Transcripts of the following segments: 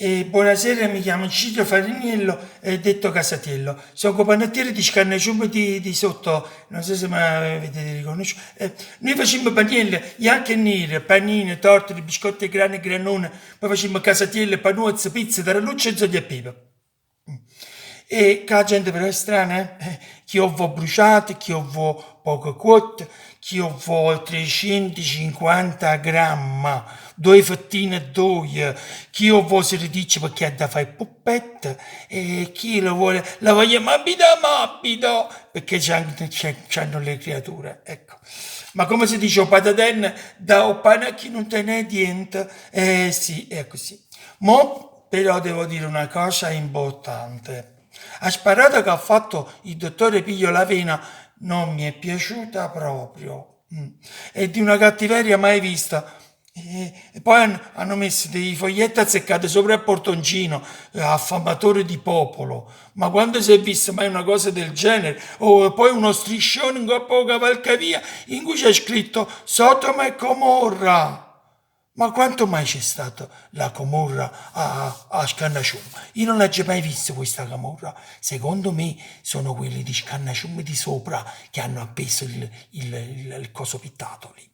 Buonasera, mi chiamo Ciro Fariniello, detto Casatiello. Sono panettiere di Scannaciume di sotto, non so se mi avete riconosciuto. Noi facciamo panielle, bianche e nere, panini, torte, biscotti grani e granone, poi facciamo casatielle, panuzze, pizze, tarallucce e zogli e pepe. E che la gente però è strana, chi ho bruciate, chi ho poco cotte, chi ho 350 gramma, due fettine e due, chi ho si ridice perché ha da fare puppette, e chi lo vuole, la voglio morbido, perché c'hanno le creature, ecco. Ma come si dice, o pataten, da o pane a chi non te ne è niente, sì, è così. Mo' però devo dire una cosa importante. La sparata che ha fatto il dottore Piglio Lavena non mi è piaciuta proprio. È di una cattiveria mai vista. E poi hanno messo dei foglietti azzeccati sopra il portoncino, affamatore di popolo. Ma quando si è vista mai una cosa del genere? O poi uno striscione in coppa cavalcavia in cui c'è scritto Sodoma e Comorra. Ma quanto mai c'è stata la camorra a Scannacium? Io non l'ho mai vista questa camorra. Secondo me sono quelli di Scannacium di sopra che hanno appeso il coso pittato lì.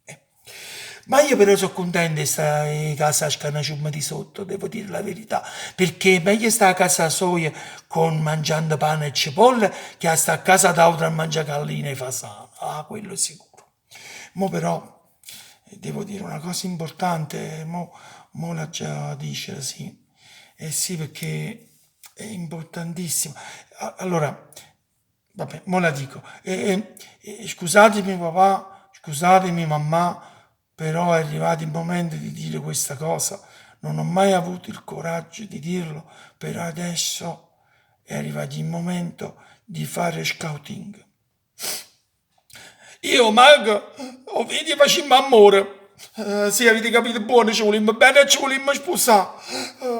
Ma io però sono contento di stare in casa a Scannacium di sotto, devo dire la verità, perché è meglio stare a casa soia con mangiando pane e cipolle che a stare a casa d'altro a mangiare galline e fasane. Ah, quello è sicuro. Mo però devo dire una cosa importante, mo la già dice, sì. Eh sì, perché è importantissimo. Allora, vabbè, mo la dico. Scusatemi papà, scusatemi mamma, però è arrivato il momento di dire questa cosa. Non ho mai avuto il coraggio di dirlo, però adesso è arrivato il momento di fare scouting. Io, Mag, ho vedi facciamo amore. Sì, avete capito buono, ci volimmo bene, ci volimmo sposare.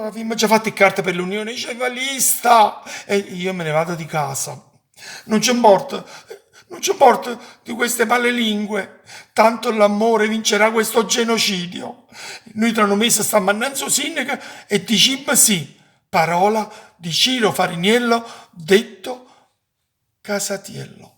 Abbiamo già fatto le carte per l'unione civilista e io me ne vado di casa. Non c'è importa, non c'è importa di queste male lingue. Tanto l'amore vincerà questo genocidio. Noi tra un mese stiamo annanzi sindaca e diciamo sì. Parola di Ciro Fariniello, detto Casatiello.